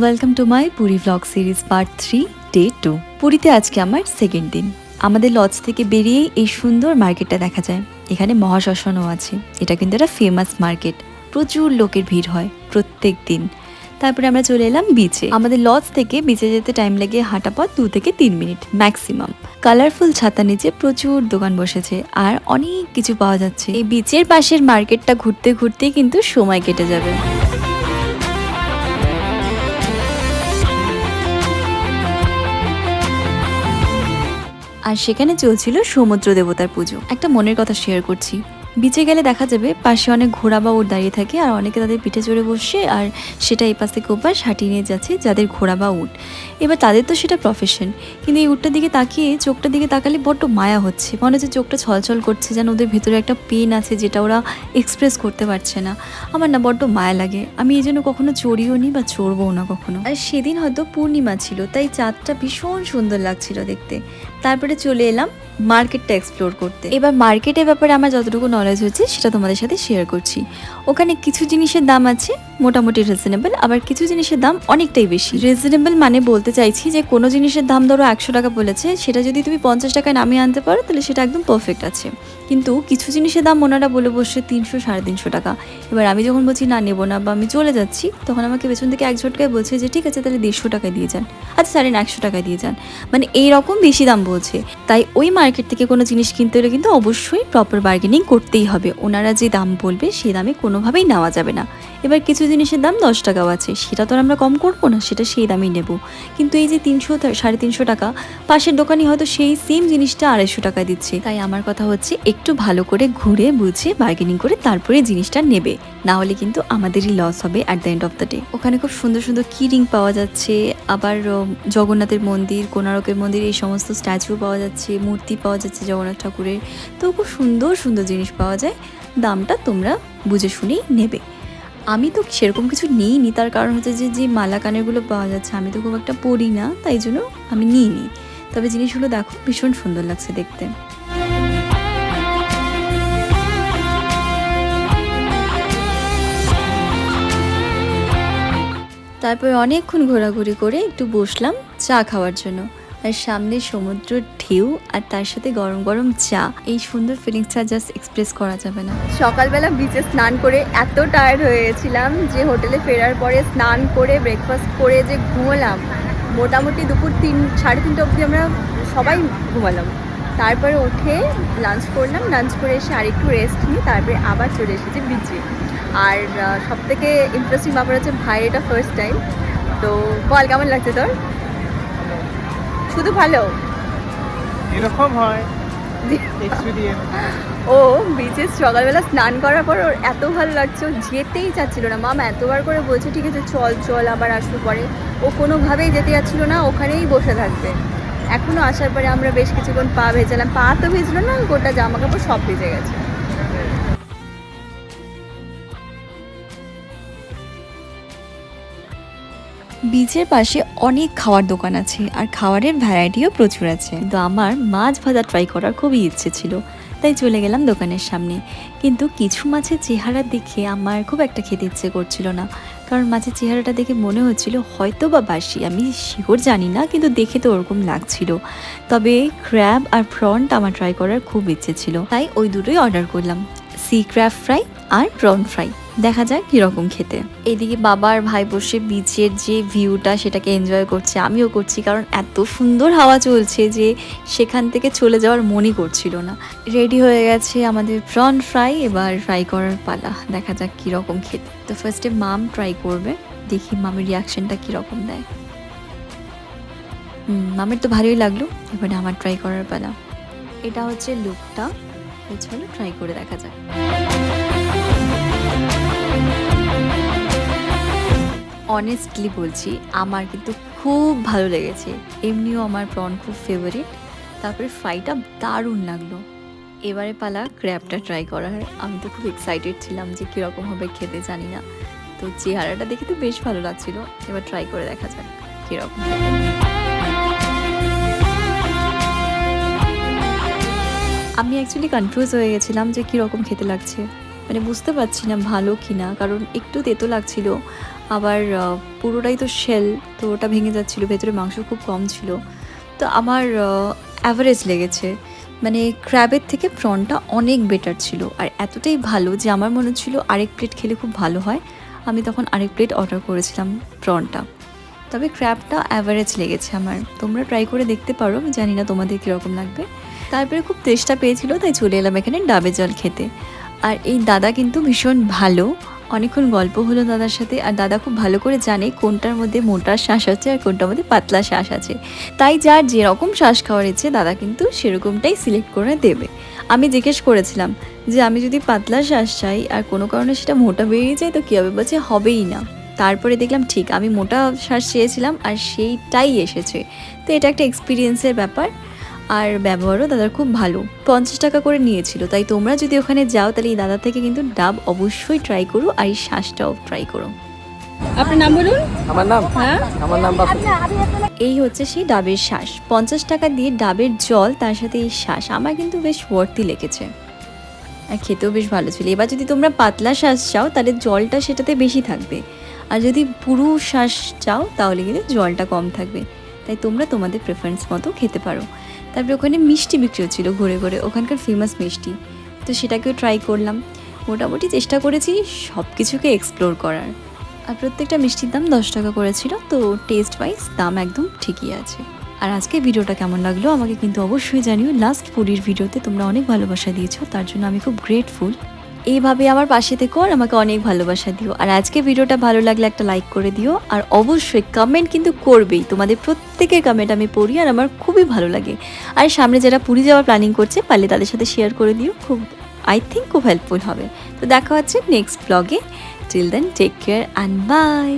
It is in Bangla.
Welcome to my Puri vlog series part 3 day 2। পুরীতে আজকে আমার সেকেন্ড দিন। আমাদের লজ থেকে বেরিয়ে এই সুন্দর মার্কেটটা দেখা যায়। এখানে মহাশ্মশানও আছে। এটা কিন্তু একটা ফেমাস মার্কেট, প্রচুর লোকের ভিড় হয় প্রত্যেক দিন। তারপরে আমরা চলে এলাম বিচে। আমাদের লজ থেকে বিচে যেতে টাইম লাগে হাঁটা পথ 2 থেকে 3 মিনিট ম্যাক্সিমাম। কালারফুল ছাতা নিচে প্রচুর দোকান বসেছে আর অনেক কিছু পাওয়া যাচ্ছে। এই বিচের পাশের মার্কেটটা ঘুরতে ঘুরতে কিন্তু সময় কেটে যাবে। আর সেখানে চলছিল সমুদ্র দেবতার পুজো। একটা মনের কথা শেয়ার করছি। বিচে গেলে দেখা যাবে পাশে অনেক ঘোড়া বা উট দাঁড়িয়ে থাকে আর অনেকে তাদের পিঠে চড়ে বসছে আর সেটা এই পাশ থেকে ওপাশ হাঁটিয়ে নিয়ে যাচ্ছে যাদের ঘোড়া বা উট। এবার তাদের তো সেটা প্রফেশন, কিন্তু এই উটটার দিকে তাকিয়ে চোখটার দিকে তাকালে বড্ড মায়া হচ্ছে। মনে হচ্ছে চোখটা ছলছল করছে, যেন ওদের ভেতরে একটা পেন আছে যেটা ওরা এক্সপ্রেস করতে পারছে না। আমার না বড্ড মায়া লাগে। আমি এই জন্য কখনো চড়িও নি বা চড়বও না কখনো। আর সেদিন হয়তো পূর্ণিমা ছিল, তাই চাঁদটা ভীষণ সুন্দর লাগছিল দেখতে। তারপরে চলে এলাম মার্কেটটা এক্সপ্লোর করতে। এবার মার্কেটের ব্যাপারে আমার যতটুকু নলেজ হচ্ছে সেটা তোমাদের সাথে শেয়ার করছি। ওখানে কিছু জিনিসের দাম আছে মোটামুটি রিজনেবল, আবার কিছু জিনিসের দাম অনেকটাই বেশি। রিজনেবল মানে বলতে চাইছি যে কোনো জিনিসের দাম ধরো 100 টাকা বলেছে, সেটা যদি তুমি 50 টাকায় নামিয়ে আনতে পারো তাহলে সেটা একদম পারফেক্ট আছে। কিন্তু কিছু জিনিসের দাম ওনারা বলে বসে 300 350 টাকা। এবার আমি যখন বলছি না নেবো না বা আমি চলে যাচ্ছি, তখন আমাকে পেছন থেকে এক ঝটকায় বলছে যে ঠিক আছে তাহলে 150 টাকায় দিয়ে যান, আচ্ছা 150 টাকায় দিয়ে যান। মানে এইরকম বেশি দাম বলছে। তাই ওই মার্কেট থেকে কোনো জিনিস কিনতে হলে কিন্তু অবশ্যই প্রপার বার্গেনিং করতেই হবে। ওনারা যে দাম বলবে সেই দামে কোনোভাবেই নেওয়া যাবে না। এবার কিছু জিনিসের দাম 10 টাকাও আছে, সেটা তো আর আমরা কম করবো না, সেটা সেই দামেই নেব। কিন্তু এই যে 300 350 টাকা, পাশের দোকানে হয়তো সেই সেম জিনিসটা 250 টাকা দিচ্ছে। তাই আমার কথা হচ্ছে একটু ভালো করে ঘুরে বুঝে বার্গেনিং করে তারপরে জিনিসটা নেবে, না হলে কিন্তু আমাদেরই লস হবে at the end of the day. ওখানে খুব সুন্দর সুন্দর কি রিং পাওয়া যাচ্ছে, আবার জগন্নাথের মন্দির, কোণারকের মন্দির, এই সমস্ত স্ট্যাচু পাওয়া যাচ্ছে, মূর্তি পাওয়া যাচ্ছে জগন্নাথ ঠাকুরের। তো খুব সুন্দর সুন্দর জিনিস পাওয়া যায়। দামটা তোমরা বুঝে শুনেই নেবে। আমি তো সেরকম কিছু নিইনি, তার কারণ হচ্ছে যে মালা কানেরগুলো পাওয়া যাচ্ছে আমি তো খুব একটা পরি না, তাই জন্য আমি নিইনি। তবে জিনিসগুলো দেখো ভীষণ সুন্দর লাগছে দেখতে। তারপর অনেকক্ষণ ঘোরাঘুরি করে একটু বসলাম চা খাওয়ার জন্য। আর সামনে সমুদ্র ঢেউ আর তার সাথে গরম গরম চা, এই সুন্দর ফিলিংসটা জাস্ট এক্সপ্রেস করা যাবে না। সকালবেলা বিচে স্নান করে এত টায়ার্ড হয়ে গেছিলাম যে হোটেলে ফেরার পরে স্নান করে ব্রেকফাস্ট করে যে ঘুমোলাম, মোটামুটি দুপুর 3-3:30 অবধি আমরা সবাই ঘুমালাম। তারপরে উঠে লাঞ্চ করলাম, লাঞ্চ করে এসে আরেকটু রেস্ট নিয়ে তারপরে আবার চলে এসেছি বিচে। আর সব থেকে ইন্টারেস্টিং ব্যাপার হচ্ছে ভাই এটা ফার্স্ট টাইম। তো বল কেমন লাগছে তোর? শুধু ভালো এরকম হয় এক্সপেরিয়েন্স। ও বিচে সকালবেলা স্নান করার পর ওর এত ভালো লাগছে, ও যেতেই চাচ্ছিল না। মামা এতবার করে বলছে ঠিক আছে চল চল আবার আসবো পরে, ও কোনোভাবেই যেতে যাচ্ছিল না, ওখানেই বসে থাকবে। এখনও আসার পরে আমরা বেশ কিছুক্ষণ পা ভেজালাম, পা তো ভেজলো না, গোটা জামা কাপড় সব ভিজে গেছে। বিচের পাশে অনেক খাওয়ার দোকান আছে আর খাওয়ারের ভ্যারাইটিও প্রচুর আছে, কিন্তু আমার মাছ ভাজা ট্রাই করার খুবই ইচ্ছে ছিল, তাই চলে গেলাম দোকানের সামনে। কিন্তু কিছু মাছের চেহারা দেখে আমার খুব একটা খেতে ইচ্ছে করছিল না, কারণ মাছের চেহারাটা দেখে মনে হচ্ছিল হয়তো বা বাসি, আমি শিওর জানি না, কিন্তু দেখে তো ওরকম লাগছিল। তবে ক্র্যাব আর প্রনটা আমার ট্রাই করার খুব ইচ্ছে ছিল, তাই ওই দুটোই অর্ডার করলাম, সি ক্র্যাব ফ্রাই আর প্রন ফ্রাই। দেখা যাক কীরকম খেতে। এইদিকে বাবা আর ভাই বসে বিচের যে ভিউটা সেটাকে এনজয় করছে, আমিও করছি, কারণ এত সুন্দর হাওয়া চলছে যে সেখান থেকে চলে যাওয়ার মনই করছিল না। রেডি হয়ে গেছে আমাদের প্রন ফ্রাই, এবার ফ্রাই করার পালা, দেখা যাক কীরকম খেতে। তো ফার্স্টে মাম ট্রাই করবে, দেখি মামের রিয়াকশনটা কীরকম দেয়। মামের তো ভালোই লাগলো, এবারে আমার ট্রাই করার পালা। এটা হচ্ছে লুকটা, চলো ট্রাই করে দেখা যাক। অনেস্টলি বলছি আমার কিন্তু খুব ভালো লেগেছে, এমনিও আমার প্রন খুব ফেভারিট। তারপরে ফ্রাইটা দারুণ লাগলো। এবারে পালা ক্র্যাবটা ট্রাই করার। আমি তো খুব এক্সাইটেড ছিলাম যে কীরকম হবে খেতে, জানি না, তো চেহারাটা দেখে তো বেশ ভালো লাগছিল। এবার ট্রাই করে দেখা যাক কীরকম। আমি অ্যাকচুয়ালি কনফিউজ হয়ে গেছিলাম যে কীরকম খেতে লাগছে, মানে বুঝতে পারছি না ভালো কি না, কারণ একটু তেতো লাগছিল আবার পুরোটাই তো শেল, তো ওটা ভেঙে যাচ্ছিলো, ভেতরে মাংস খুব কম ছিল। তো আমার অ্যাভারেজ লেগেছে, মানে ক্র্যাবের থেকে প্রনটা অনেক বেটার ছিল আর এতটাই ভালো যে আমার মনে হচ্ছিল আরেক প্লেট খেলে খুব ভালো হয়। আমি তখন আরেক প্লেট অর্ডার করেছিলাম প্রনটা। তবে ক্র্যাবটা অ্যাভারেজ লেগেছে আমার, তোমরা ট্রাই করে দেখতে পারো, আমি জানি না তোমাদের কীরকম লাগবে। তারপরে খুব তেষ্টা পেয়েছিল, তাই চলে এলাম এখানে ডাবের জল খেতে। আর এই দাদা কিন্তু ভীষণ ভালো, অনেকক্ষণ গল্প হলো দাদার সাথে। আর দাদা খুব ভালো করে জানে কোনটার মধ্যে মোটা শ্বাস আছে আর কোনটার মধ্যে পাতলা শ্বাস আছে, তাই যার যেরকম শ্বাস খাওয়ার ইচ্ছে দাদা কিন্তু সেরকমটাই সিলেক্ট করে দেবে। আমি জিজ্ঞেস করেছিলাম যে আমি যদি পাতলা শ্বাস চাই আর কোনো কারণে সেটা মোটা বেরিয়ে যায় তো কী হবে, বলছে হবেই না। তারপরে দেখলাম ঠিক আমি মোটা শ্বাস চেয়েছিলাম আর সেইটাই এসেছে। তো এটা একটা এক্সপিরিয়েন্সের ব্যাপার। আর ব্যবহারও দাদার খুব ভালো, 50 টাকা করে নিয়েছিল। তাই তোমরা যদি ওখানে যাও তাহলে এই দাদা থেকে কিন্তু ডাব অবশ্যই ট্রাই করো আর এই শ্বাসটাও ট্রাই করো। আপনার নাম বলুন। আমার নাম বাসু। এই হচ্ছে সেই ডাবের শ্বাস, 50 টাকা দিয়ে ডাবের জল, তার সাথে এই শ্বাস। আমার কিন্তু বেশ ওয়ার্থি লেগেছে আর খেতেও বেশ ভালো ছিল। এবার যদি তোমরা পাতলা শ্বাস চাও তাহলে জলটা সেটাতে বেশি থাকবে, আর যদি পুরো শ্বাস চাও তাহলে কিন্তু জলটা কম থাকবে। তাই তোমরা তোমাদের প্রেফারেন্স মতো খেতে পারো। তারপরে ওখানে মিষ্টি বিক্রি হচ্ছিলো ঘুরে ঘুরে, ওখানকার ফেমাস মিষ্টি, তো সেটাকেও ট্রাই করলাম। মোটামুটি চেষ্টা করেছি সব কিছুকে এক্সপ্লোর করার। আর প্রত্যেকটা মিষ্টির দাম 10 টাকা করেছিল, তো টেস্ট ওয়াইজ দাম একদম ঠিকই আছে। আর আজকে ভিডিওটা কেমন লাগলো আমাকে কিন্তু অবশ্যই জানিও। লাস্ট পুরীর ভিডিওতে তোমরা অনেক ভালোবাসা দিয়েছো, তার জন্য আমি খুব গ্রেটফুল। এইভাবে আমার পাশে থেকো আর আমাকে অনেক ভালোবাসা দিও। আর আজকে ভিডিওটা ভালো লাগলে একটা লাইক করে দিও, আর অবশ্যই কমেন্ট কিন্তু করবেই। তোমাদের প্রত্যেকের কমেন্ট আমি পড়ি আর আমার খুবই ভালো লাগে। আর সামনে যারা পুরী যাওয়ার প্ল্যানিং করছে পারলে তাদের সাথে শেয়ার করে দিও, খুব আই থিঙ্ক খুব হেল্পফুল হবে। তো দেখা হচ্ছে নেক্সট ব্লগে। Till then take care and by.